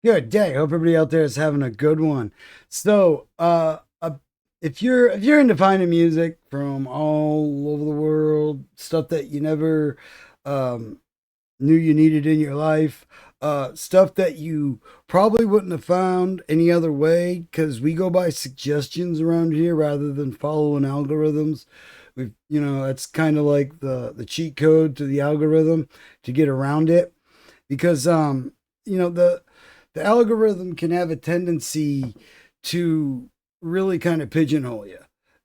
Good day. Hope everybody out there is having a good one. So, if you're into finding music from all over the world, stuff that you never um, knew you needed in your life, stuff that you probably wouldn't have found any other way, because we go by suggestions around here rather than following algorithms. It's kind of like the cheat code to the algorithm to get around it, because you know the the algorithm can have a tendency to really kind of pigeonhole you.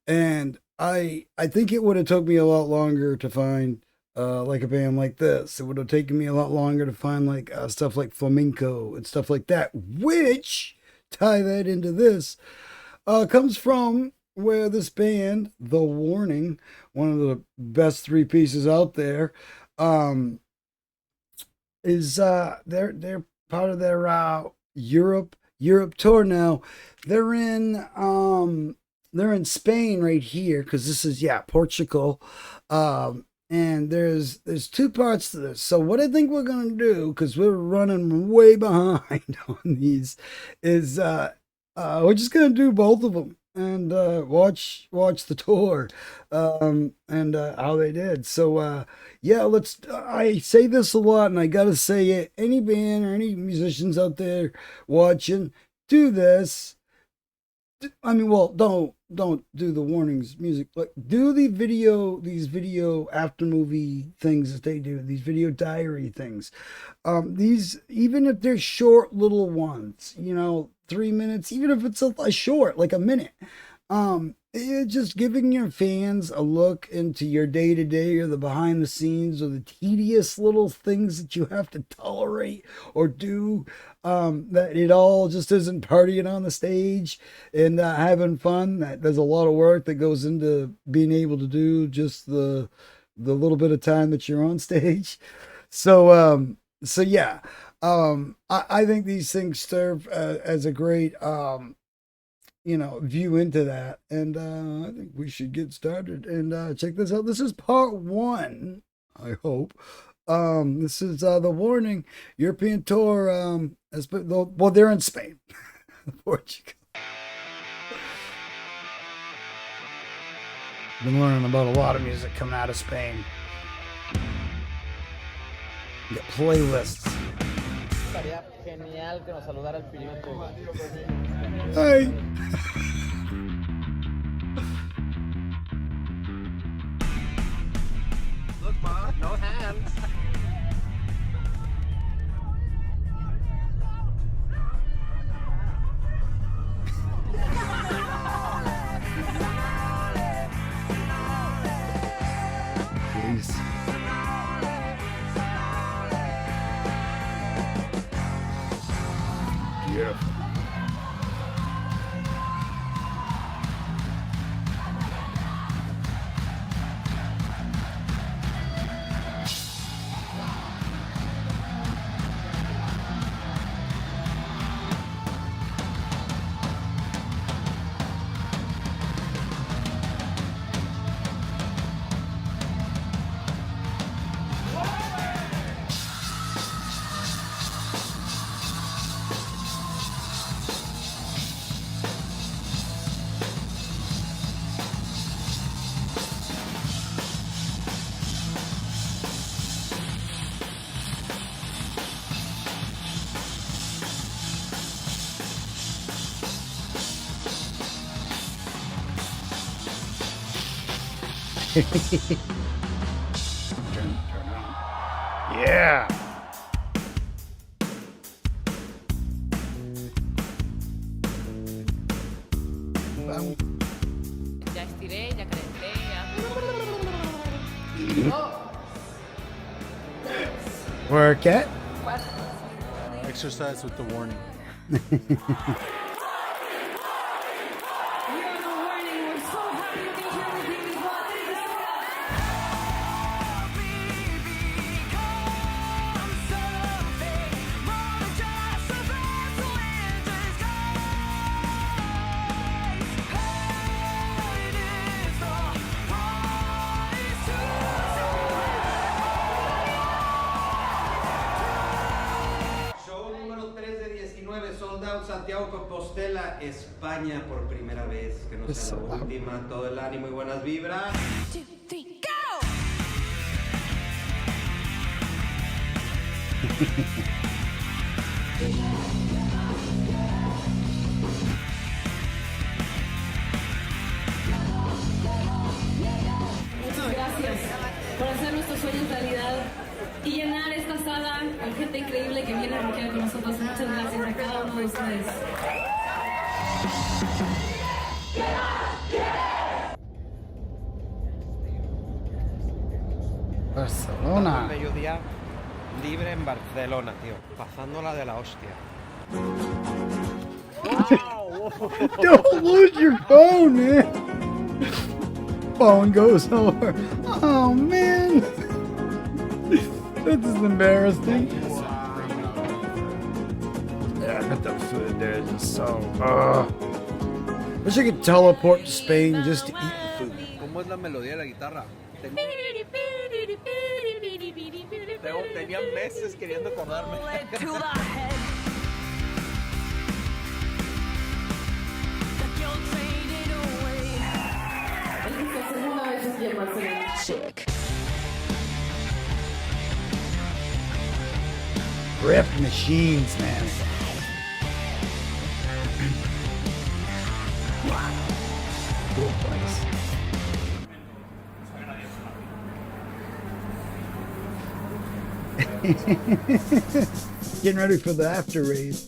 And I think it would have took me a lot longer to find like a band like this. It would have taken me a lot longer to find like stuff like flamenco and stuff like that, which tie that into this comes from where this band, The Warning, one of the best three pieces out there, um, is they're part of their Europe tour now. They're in they're in Spain right here, because this is, yeah, Portugal. And there's two parts to this. So what I think we're gonna do, because we're running way behind on these, is we're just gonna do both of them and watch the tour, and how they did. So yeah, let's. I say this a lot, and I gotta say it. Any band or any musicians out there watching, do this. I mean, well, don't do the warnings music, but do these video after movie things that they do, these video diary things. These, even if they're short little ones, 3 minutes, even if it's a short, like a minute. It's just giving your fans a look into your day to day, or the behind the scenes, or the tedious little things that you have to tolerate or do. That it all just isn't partying on the stage and having fun. That there's a lot of work that goes into being able to do just the little bit of time that you're on stage. So yeah, I think these things serve as a great view into that. And I think we should get started and check this out. This is part one, I hope. This is The Warning European tour. Well, they're in Spain, Portugal. Been learning about a lot of music coming out of Spain. You got playlists. Estaría genial que nos saludara el piloto. Hey. Look, Ma, no hands. Please. Beautiful. Turn on. Yeah. Ya estiré, ya calenté, ya. Work it. Exercise with the warning. Show número 3 de 19. 2019, sold out Santiago Compostela, España por primera vez. Que no sea la última. Todo el ánimo y buenas vibras. 2, 3, go! Muchas gracias por hacer nuestros sueños realidad y llenar esta sala con gente increíble que viene a rockear con nosotros. Muchas gracias a cada uno de ustedes. Barcelona. Mediodía libre en Barcelona, tío. Pasándola de la hostia. Don't lose your phone, man. Phone goes over. Oh man, this is embarrassing. Yeah, I got that food there. Just so. Wish I could teleport to Spain just to eat food. ¿Cómo es la melodía de la guitarra? Tenía meses queriendo acordarme. Rift machines, man. Cool place. Getting ready for the after race.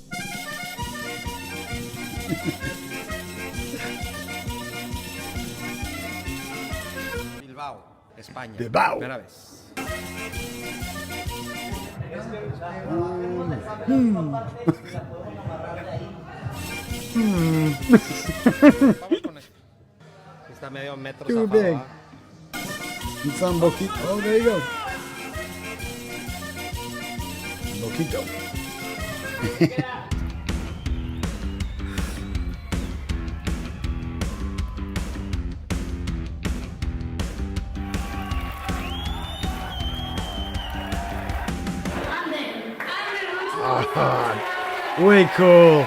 Bilbao, España. Bilbao. Primera vez. Vamos con esto. Está medio metro Too zafado, big. ¿ah? And some Boquito. Oh, there you go. Boquito. Way cool.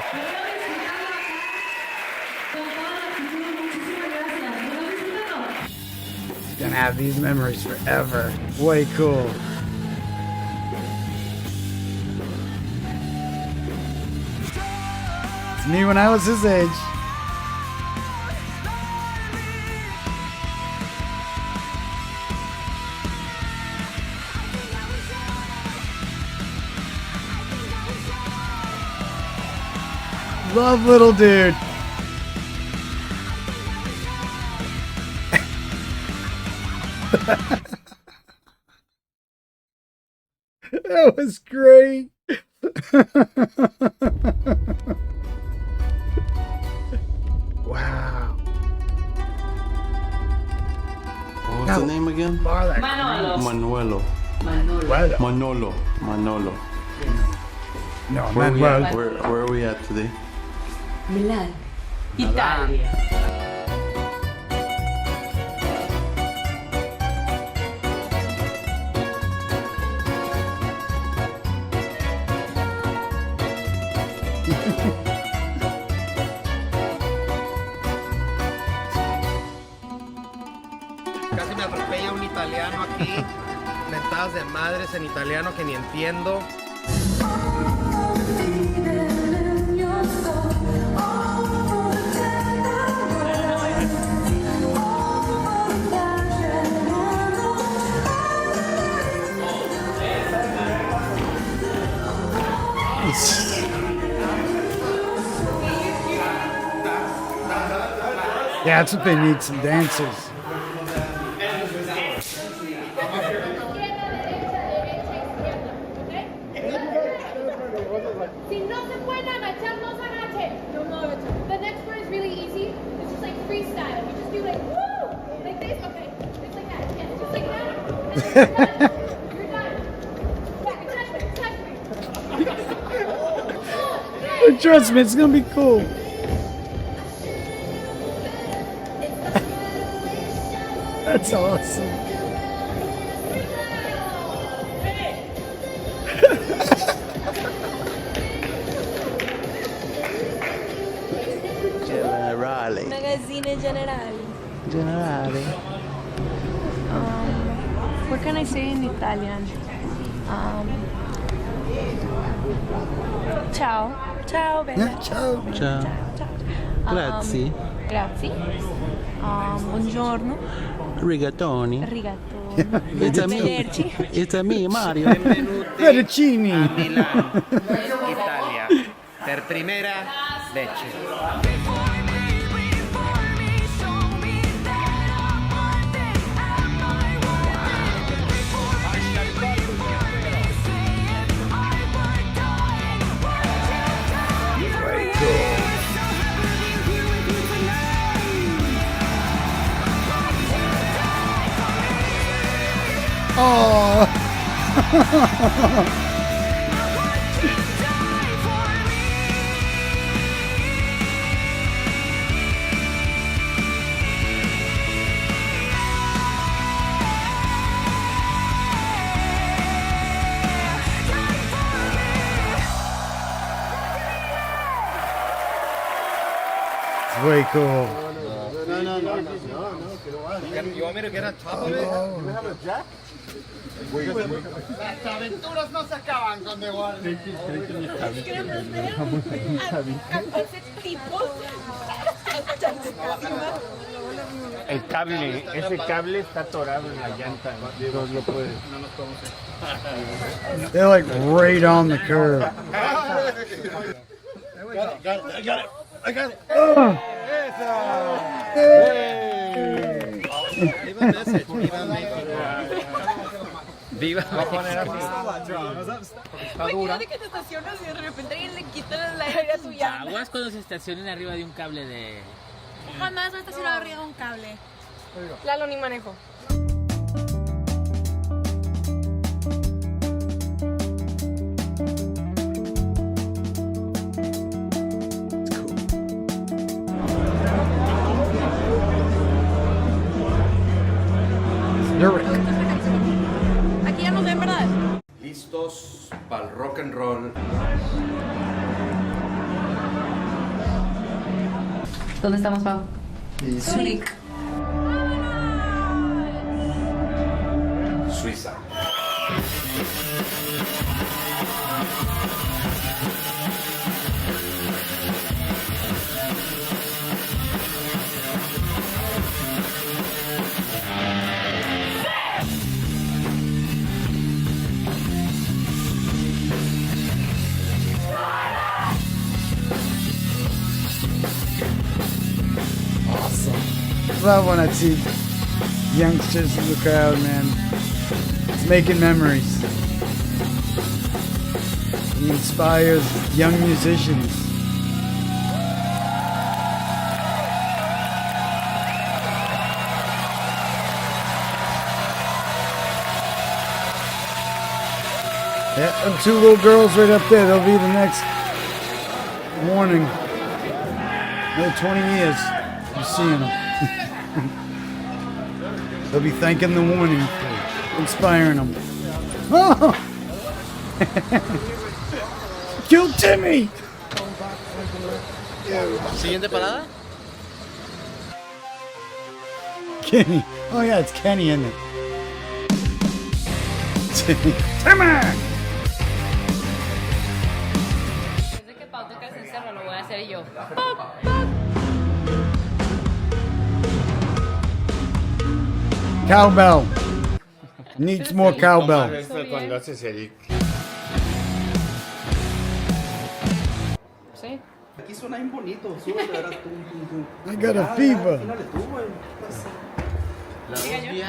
Gonna have these memories forever. Way cool. It's me when I was his age. Love little dude. That was great. Wow. What's the name again? Manolo. Manuelo. Well, Manolo. Manolo. no, Where Manuel. are we at today? Milán. Italia. Casi me atropella un italiano aquí. Mentadas de madres en italiano que ni entiendo. Yeah, that's what they need, some dancers. Si no se pueden agachar, no se agachen. The next part is really easy. It's just like freestyle. You just do like woo, like this. Okay, just like that. Yes, just like that. And then you're done. Back, touch me. Trust me, it's gonna be cool. That's awesome. Generale. Magazine Generali. Generale. What can I say in Italian? Ciao. Ciao, bella. Ciao. Ciao. Grazie. Grazie. Buongiorno. Rigatoni. Rigatoni. It's a me. Arrivederci. It's a me, Mario. Fettuccini. a Milano, Italia, per primera vece. Oh. It's way cool. You want me to get on top of it? Las aventuras no se acaban con The Warner. Ese cable está atorado en la llanta. No lo puede. They're like right on the curb. I got it. Leave a message. Viva México. Viva Imagínate que te estacionas y de repente alguien le quita el aire a tu llanta. Aguas cuando se estacionen arriba de un cable de... Jamás me he estacionado arriba de un cable. Lalo ni manejo. Aquí ya nos ven, ¿verdad? Listos para el rock and roll. ¿Dónde estamos, Pau? Zurich. Suiza. Love when I see youngsters in the crowd, man. It's making memories. It inspires young musicians. Yeah, them two little girls right up there, they'll be the next warning. Another 20 years, you're seeing them. They'll be thanking the warning for inspiring them. Oh! Kill Timmy! Siguiente parada. Kenny. Oh yeah, it's Kenny, isn't it? Timmy. Timmy! Desde que Pau toca el cencerro lo voy a hacer yo. Cowbell. Needs more cowbell. Cuando haces el... Sí. Aquí suena bien bonito. Sube, verás, tum, tum, tum. I got a fever. Dale tú, güey. Diga yo.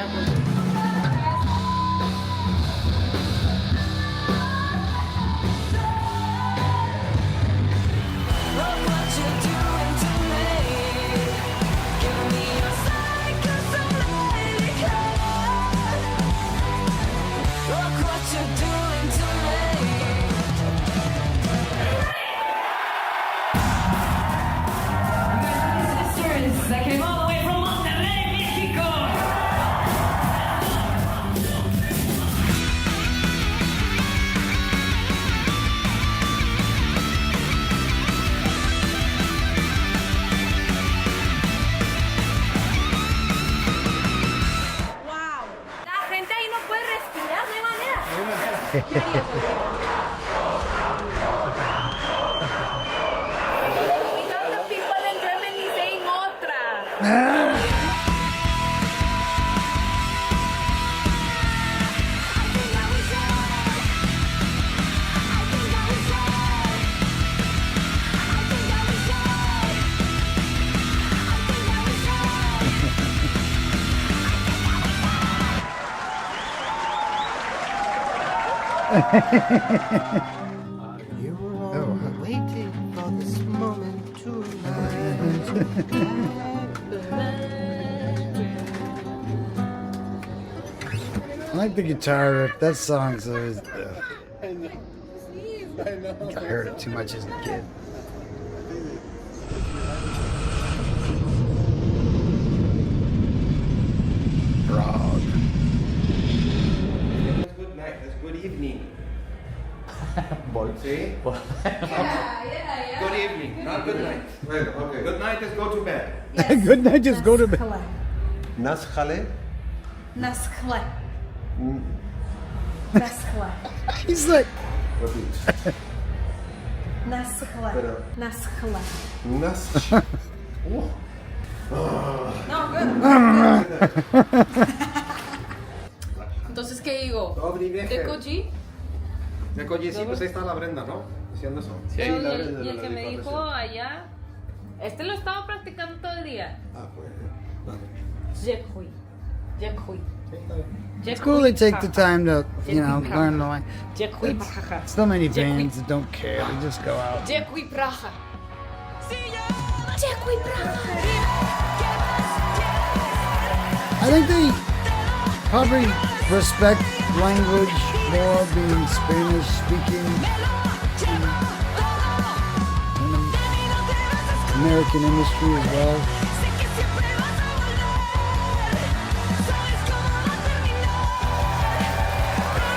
That came all the way from Monterrey, Mexico. the people in Germany saying otra. Waiting for this moment tonight. I like the guitar riff. That song's always. I heard it too much as a kid. Frog. That's good night. That's good evening. See? Good evening, not good night. Well, okay. Good night is go to bed. Good night, just go to bed. Naschale? Naschle. Naschle. He's like, Repeat. Naschle. Naschle. Nas. No, good. Entonces, ¿qué digo? Dobry ¿De wieczór. Koji? De Koji, sí, pues ahí está la Brenda, ¿no? Diciendo eso. Sí, Pero, la y Brenda el de la que me licuación. dijo allá, este lo estaba practicando todo el día. Ah, pues. Dale. Jekhui. Jekhui. it's cool they take the time to, you know, learn the language. Jekhui Praha. So many bands that don't care. They just go out. Jekhui Praha. Jekhui Praha. I think they probably respect language more being Spanish speaking in the American industry as well.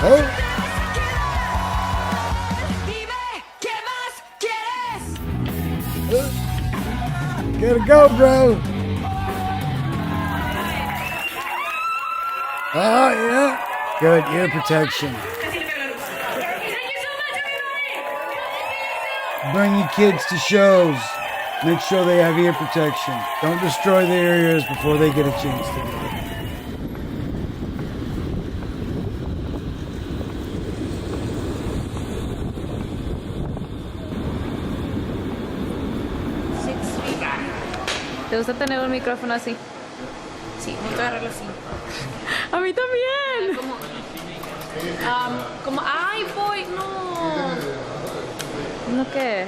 Oh, gotta go, bro. Oh, yeah. Good ear protection. Bring your kids to shows. Make sure they have ear protection. Don't destroy their ears before they get a chance to do it. ¿Te gusta tener un micrófono así? Sí, me gusta agarrarlo así. A mí también. Como, ay, boy, no. ¿No qué?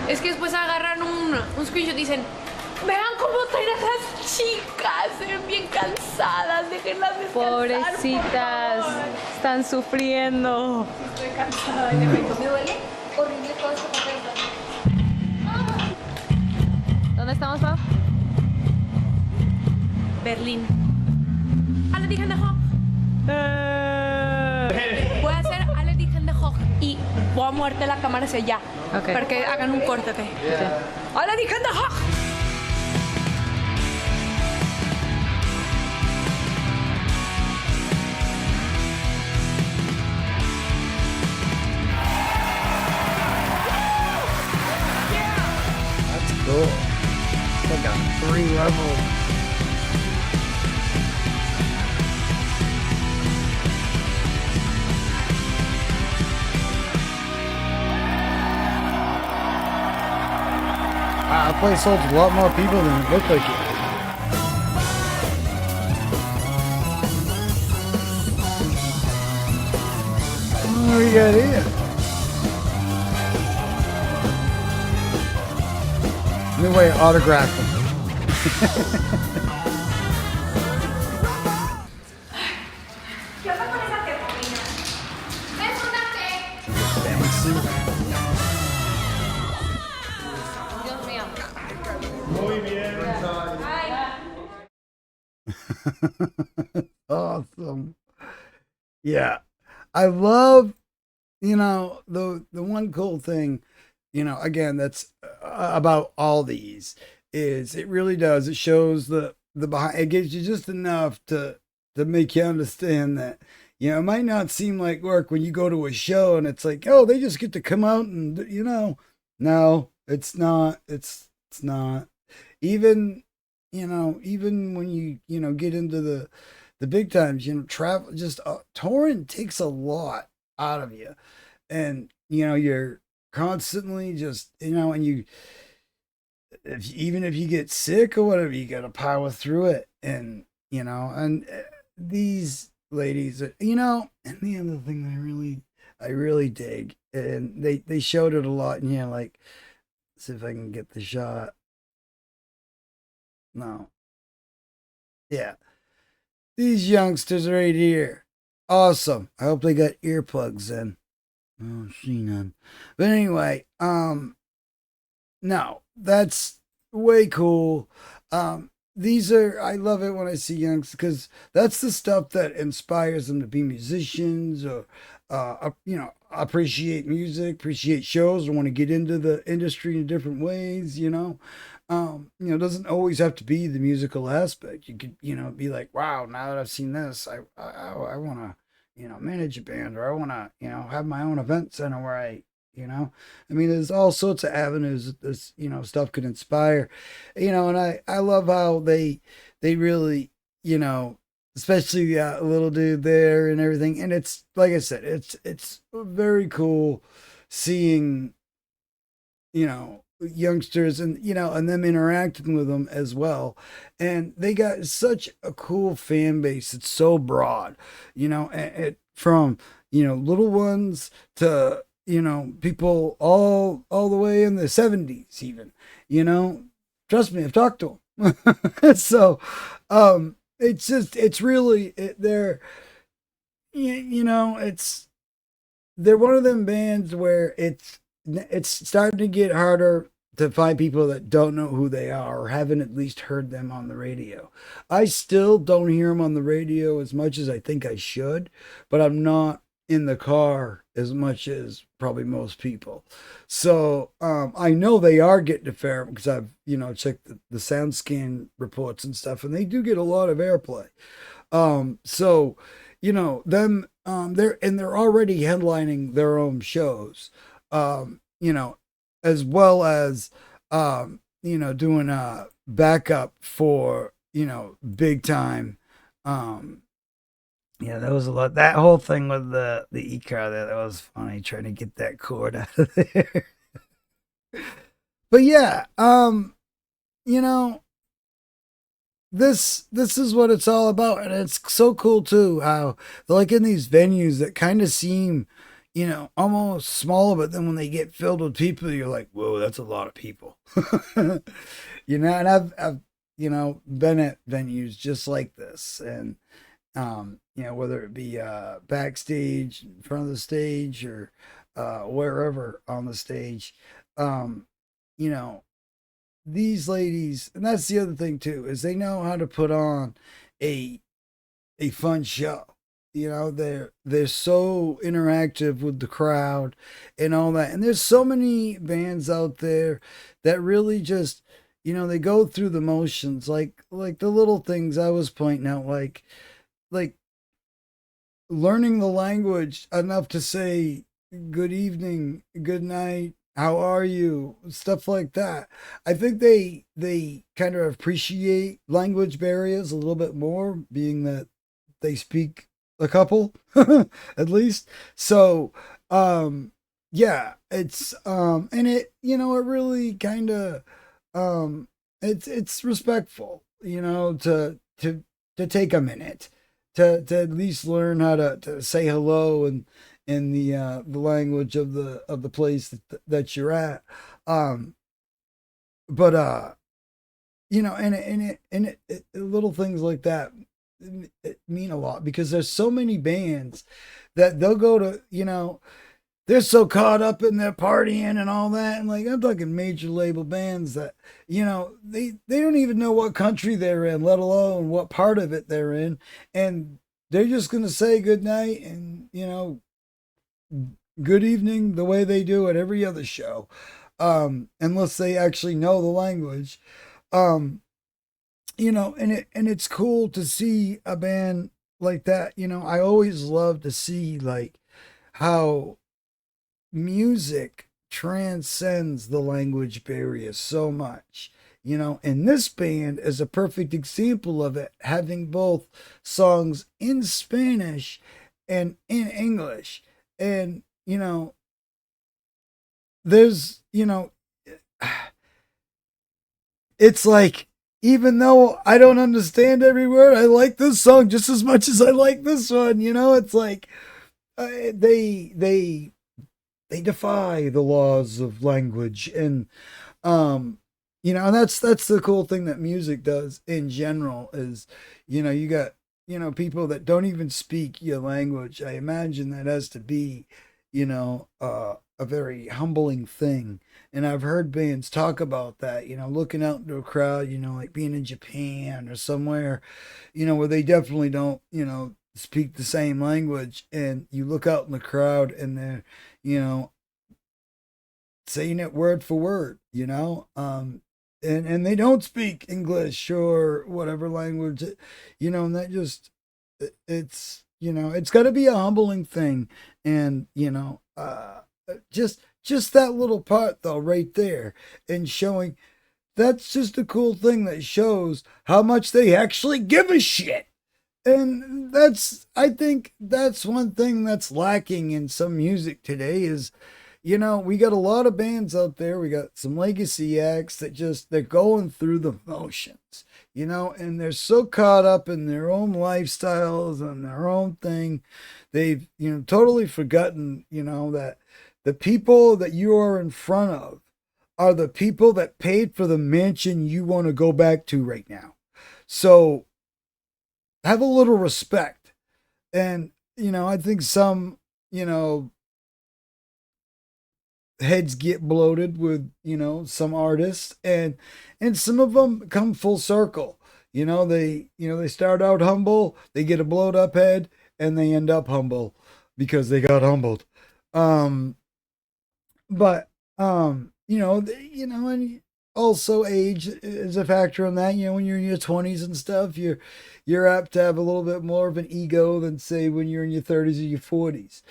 Es que después agarran un screenshot y dicen, vean cómo traen a las chicas, se ven bien cansadas, déjenlas descansar. Pobrecitas, están sufriendo. Estoy cansada y me duele horrible todo esto papel. ¿Dónde estamos, Pau? Berlín. Alle die Hände hoch. Voy a hacer alle die Hände hoch y voy a moverte la cámara hacia allá. Okay. Para que hagan un corte. Okay. Alle die Hände hoch. That's cool. It's like a 3-level. Wow, that place holds a lot more people than it looked like it. What do we got here? Anyway, autograph them. ¿Qué onda con esa termina? Family suit. Dios mío. Awesome. Yeah. I love, you know, the one cool thing, you know, again, that's about all these is it really does. It shows the behind, it gives you just enough to make you understand that, it might not seem like work when you go to a show and it's like, oh, they just get to come out and no, it's not. It's not. Even even when you get into the big times, travel just touring takes a lot out of you, and you're constantly just and even if you get sick or whatever, you got to power through it, and these ladies, and the other thing I really dig, and they showed it a lot, and like, see if I can get the shot. No, yeah, these youngsters right here, awesome. I hope they got earplugs in. Oh, see none. But anyway, no, that's way cool. These are, I love it when I see youngsters because that's the stuff that inspires them to be musicians or, appreciate music, appreciate shows, or want to get into the industry in different ways. It doesn't always have to be the musical aspect. You could, be like, wow, now that I've seen this, I want to, manage a band, or I want to, have my own event center where I mean, there's all sorts of avenues that this, stuff could inspire, and I love how they really, especially the little dude there and everything. And it's, like I said, it's very cool seeing, youngsters and and them interacting with them as well, and they got such a cool fan base. It's so broad, from little ones to people all the way in the 70s even. Trust me, I've talked to them. So it's really it's they're one of them bands where it's starting to get harder to find people that don't know who they are or haven't at least heard them on the radio. I still don't hear them on the radio as much as I think I should, but I'm not in the car as much as probably most people. So I know they are getting a fair, because I've checked the sound scan reports and stuff, and they do get a lot of airplay. So them they're already headlining their own shows, um, you know, as well as doing a backup for big time. Um, yeah, that was a lot. That whole thing with the e car there, that was funny trying to get that cord out of there. But yeah, you know, this is what it's all about, and it's so cool too how they're like in these venues that kind of seem almost small, but then when they get filled with people, you're like, whoa, that's a lot of people. And I've been at venues just like this, and whether it be backstage, in front of the stage, or wherever on the stage. You know, these ladies, and that's the other thing too, is they know how to put on a fun show. They're so interactive with the crowd and all that. And there's so many bands out there that really just they go through the motions, like the little things I was pointing out, like learning the language enough to say good evening, good night, how are you, stuff like that. I think they kind of appreciate language barriers a little bit more, being that they speak a couple at least. So yeah, it's and it really kind of it's respectful, to take a minute to at least learn how to say hello and in the language of the place that you're at. But little things like that it mean a lot, because there's so many bands that they'll go to, they're so caught up in their partying and all that. And like, I'm talking major label bands that, they don't even know what country they're in, let alone what part of it they're in. And they're just going to say good night and, good evening the way they do at every other show. Unless they actually know the language. And it's cool to see a band like that, you know, I always love to see like how music transcends the language barrier so much. You know, and this band is a perfect example of it, having both songs in Spanish and in English. And, you know, there's, you know, it's like, even though I don't understand every word, I like this song just as much as I like this one. You know, it's like they defy the laws of language, and um you know, and that's the cool thing that music does in general is, you know, you got, you know, people that don't even speak your language. I imagine that has to be, you know, a very humbling thing. And I've heard bands talk about that, you know, looking out into a crowd, you know, like being in Japan or somewhere, you know, where they definitely don't, you know, speak the same language, and you look out in the crowd and they're, you know, saying it word for word, you know, and they don't speak English or whatever language, you know, and that just, it's, you know, it's got to be a humbling thing. And, you know, just that little part though, right there, and showing, that's just a cool thing that shows how much they actually give a shit. And that's, I think that's one thing that's lacking in some music today is, you know, we got a lot of bands out there. We got some legacy acts that just, they're going through the motions, you know, and they're so caught up in their own lifestyles and their own thing. They've, you know, totally forgotten, you know, that the people that you are in front of are the people that paid for the mansion you want to go back to right now. So have a little respect. And, you know, I think some, you know, heads get bloated with, you know, some artists, and some of them come full circle. You know, they start out humble, they get a blowed up head, and they end up humble because they got humbled. Um but you know, and also age is a factor in that. You know, when you're in your 20s and stuff, you're apt to have a little bit more of an ego than say when you're in your 30s or your 40s.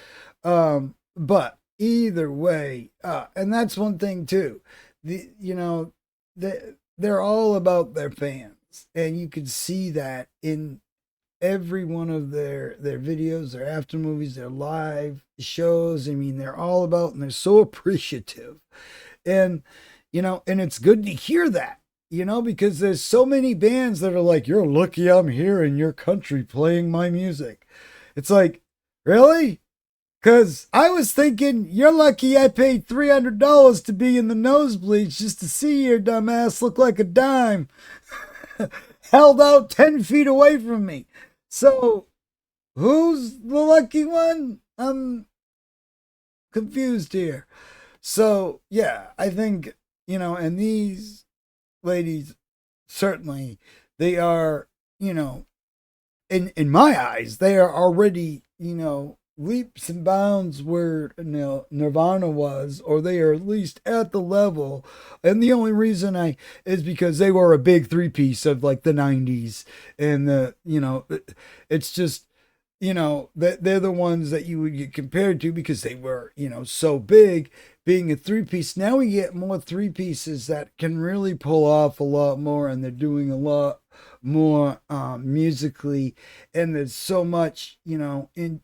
But either way, and that's one thing too. You know, they're all about their fans, and you can see that in every one of their videos, their after movies, their live shows. I mean, they're all about, and they're so appreciative. And, you know, and it's good to hear that, you know, because there's so many bands that are like, you're lucky I'm here in your country playing my music. It's like, really? Because I was thinking, you're lucky I paid $300 to be in the nosebleeds just to see your dumb ass look like a dime held out 10 feet away from me. So, who's the lucky one? I'm confused here. So, yeah, I think, you know, and these ladies, certainly, they are, you know, in my eyes, they are already, you know, leaps and bounds where, you know, Nirvana was, or they are at least at the level. And the only reason I is because they were a big three piece of like the 90s, and the, you know, it's just, you know, that they're the ones that you would get compared to because they were, you know, so big. Being a three piece, now we get more three pieces that can really pull off a lot more, and they're doing a lot more musically, and there's so much, you know, in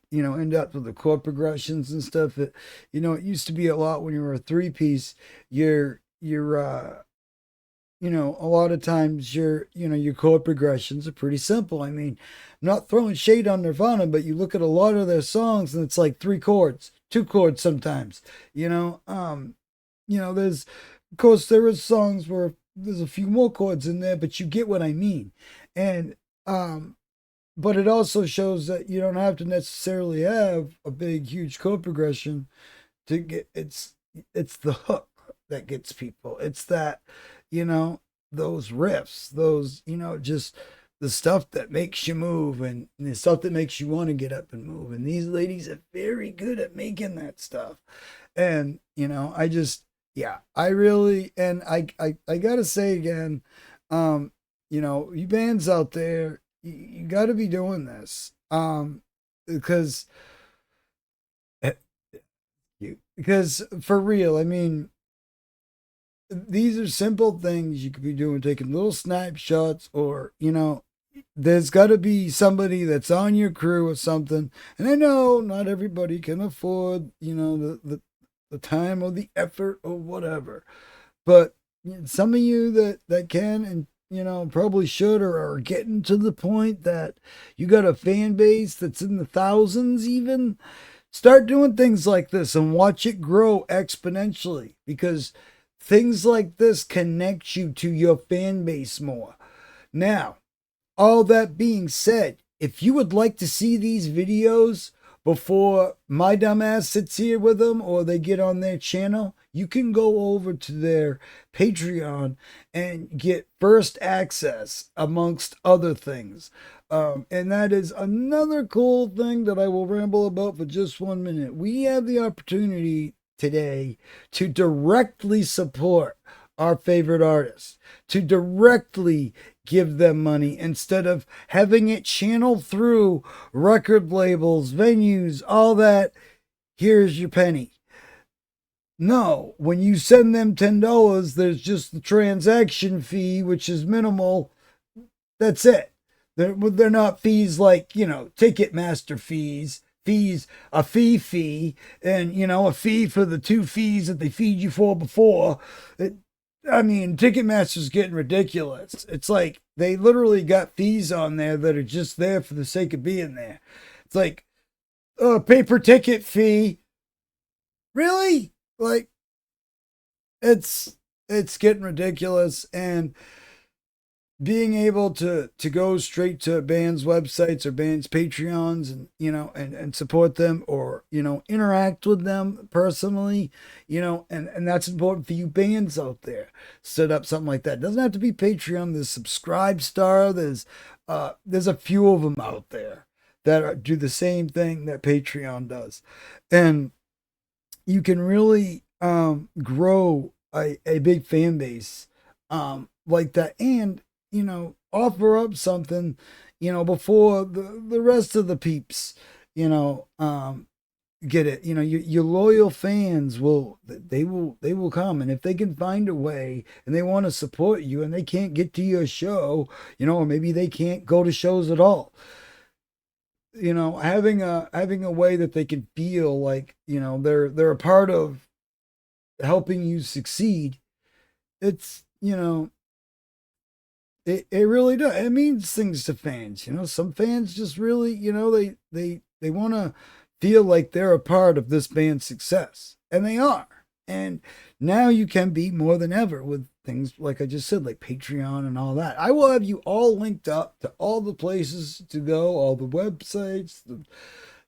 depth with the chord progressions and stuff. That, you know, it used to be a lot when you were a three piece. You're you know, a lot of times you know, your chord progressions are pretty simple. I mean, I'm not throwing shade on Nirvana, but you look at a lot of their songs and it's like three chords, two chords sometimes. You know, there's, of course, there is songs where there's a few more chords in there, but you get what I mean. And but it also shows that you don't have to necessarily have a big, huge chord progression to get, it's the hook that gets people. It's that, you know, those riffs, those, you know, just the stuff that makes you move, and the stuff that makes you want to get up and move. And these ladies are very good at making that stuff. And, you know, I just, yeah, I really, and I gotta say again, you know, you bands out there, you gotta be doing this. Because because for real, I mean, these are simple things you could be doing, taking little snapshots, or there's got to be somebody that's on your crew or something. And I know not everybody can afford, the time or the effort or whatever, but some of you that can, and probably should, or are getting to the point that you got a fan base that's in the thousands even. Start doing things like this and watch it grow exponentially, because things like this connect you to your fan base more. Now, all that being said, if you would like to see these videos before my dumbass sits here with them or they get on their channel, you can go over to their Patreon and get first access, amongst other things. And that is another cool thing that I will ramble about for just 1 minute. We have the opportunity today to directly support our favorite artists, to directly give them money instead of having it channeled through record labels, venues, all that. Here's your penny. No, when you send them $10, there's just the transaction fee, which is minimal. That's it. They're not fees like, Ticketmaster fees, a fee, and, a fee for the 2 fees that they feed you for before. Ticketmaster's getting ridiculous. It's like they literally got fees on there that are just there for the sake of being there. It's like, paper ticket fee. Really? Like, it's getting ridiculous. And being able to go straight to bands' websites or bands' Patreons and and support them, or interact with them personally, and that's important for you bands out there. Set up something like that. It doesn't have to be Patreon. There's Subscribestar. There's a few of them out there that do the same thing that Patreon does, and you can really grow a big fan base like that, and offer up something, before the rest of the peeps, get it. Your loyal fans will come, and if they can find a way and they want to support you and they can't get to your show, or maybe they can't go to shows at all, having a way that they can feel like, they're a part of helping you succeed. It's, it really does. It means things to fans. Some fans just really, they want to feel like they're a part of this band's success, and they are. And now you can be more than ever with things like I just said, like Patreon and all that. I will have you all linked up to all the places to go, all the websites,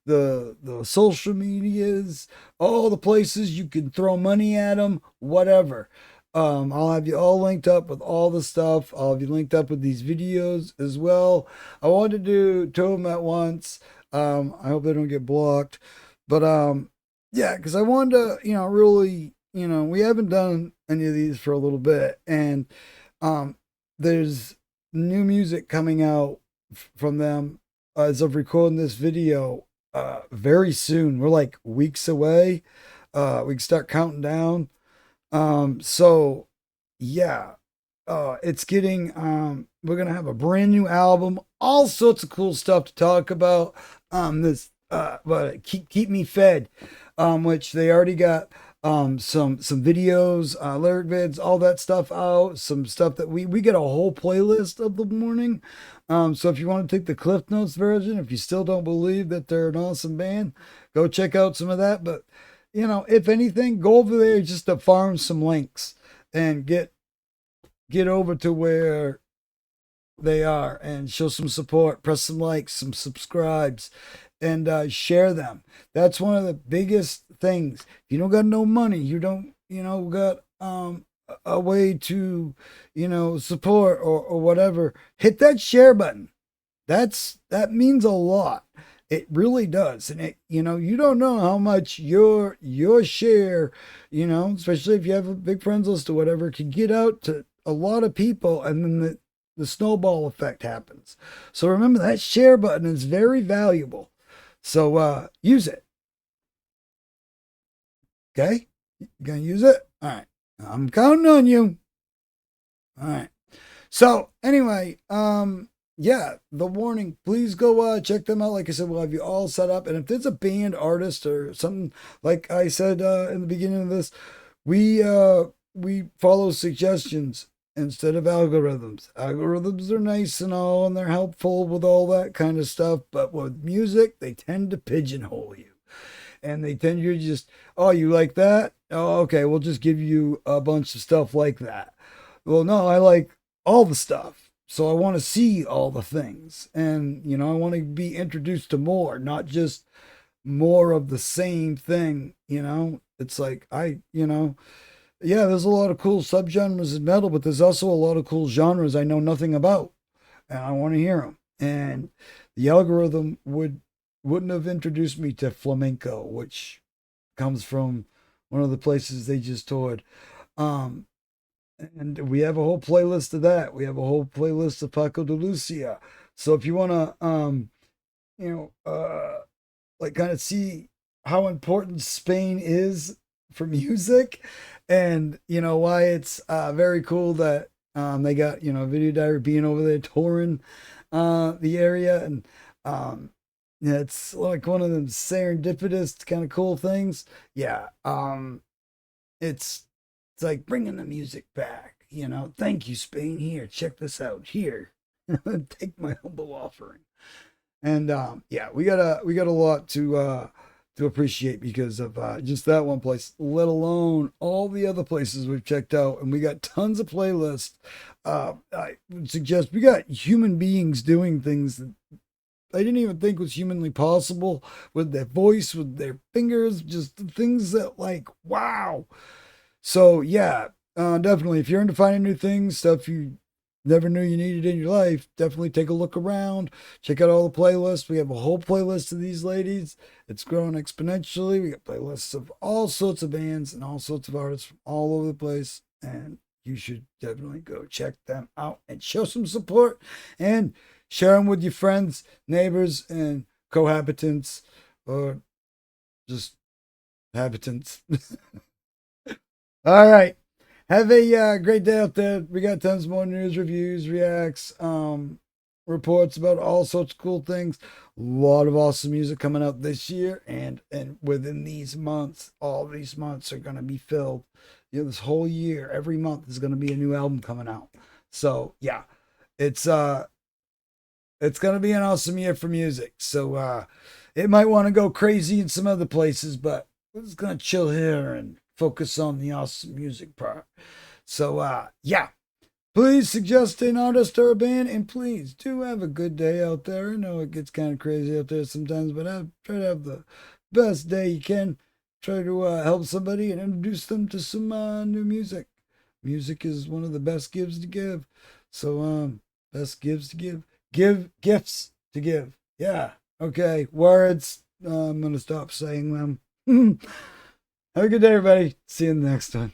the social medias, all the places you can throw money at them, whatever. I'll have you all linked up with all the stuff. I'll have you linked up with these videos as well. I wanted to do 2 of them at once. I hope they don't get blocked. But yeah, because I wanted to, really, we haven't done any of these for a little bit. And there's new music coming out from them as of recording this video very soon. We're like weeks away. We can start counting down. So yeah, it's getting, we're going to have a brand new album, all sorts of cool stuff to talk about. But keep me fed, which they already got, some videos, lyric vids, all that stuff out, some stuff that we get a whole playlist of the morning. So if you want to take the Cliff Notes version, if you still don't believe that they're an awesome band, go check out some of that. But if anything, go over there just to farm some links and get over to where they are and show some support, press some likes, some subscribes, and share them. That's one of the biggest things. If you don't got no money, you don't, got a way to, support or whatever, hit that share button. That means a lot. It really does. And it, you don't know how much your share, especially if you have a big friends list or whatever, can get out to a lot of people. And then the snowball effect happens. So remember, that share button is very valuable. So use it. Okay? You gonna use it? All right. I'm counting on you. All right. So anyway, yeah, the warning. Please go check them out. Like I said, we'll have you all set up. And if there's a band, artist, or something, like I said in the beginning of this, we follow suggestions instead of algorithms. Algorithms are nice and all, and they're helpful with all that kind of stuff. But with music, they tend to pigeonhole you. And they tend to just, oh, you like that? Oh, okay, we'll just give you a bunch of stuff like that. Well, no, I like all the stuff. So I want to see all the things. And, I want to be introduced to more, not just more of the same thing, It's like, yeah, there's a lot of cool subgenres in metal, but there's also a lot of cool genres I know nothing about. And I want to hear them. And the algorithm wouldn't have introduced me to flamenco, which comes from one of the places they just toured. And we have a whole playlist of that. We have a whole playlist of Paco de Lucia. So if you want to, like kind of see how important Spain is for music, and why it's very cool that they got Video Diary being over there touring the area, and yeah, it's like one of them serendipitous kind of cool things. Yeah, it's like bringing the music back. Thank you, Spain. Here, check this out. Here, take my humble offering. And yeah, we got a lot to appreciate because of just that one place, let alone all the other places we've checked out. And we got tons of playlists. I would suggest we got human beings doing things that I didn't even think was humanly possible with their voice, with their fingers, just things that like, wow. So yeah, definitely, if you're into finding new things, stuff you never knew you needed in your life, definitely take a look around. Check out all the playlists. We have a whole playlist of these ladies. It's growing exponentially. We got playlists of all sorts of bands and all sorts of artists from all over the place. And you should definitely go check them out and show some support and share them with your friends, neighbors, and cohabitants, or just habitants. All right. Have a great day out there. We got tons more news, reviews, reacts, reports about all sorts of cool things. A lot of awesome music coming out this year, and within these months, all these months are going to be filled. This whole year, every month is going to be a new album coming out. So yeah, it's going to be an awesome year for music. So it might want to go crazy in some other places, but we're just going to chill here and focus on the awesome music part. So yeah, please suggest an artist or a band, and please do have a good day out there. I know it gets kind of crazy out there sometimes, but try to have the best day you can. Try to help somebody and introduce them to some new music. Music is one of the best gifts to give. So best gifts to give. Give gifts to give. Yeah. Okay. Words. I'm gonna stop saying them. Have a good day, everybody. See you in the next one.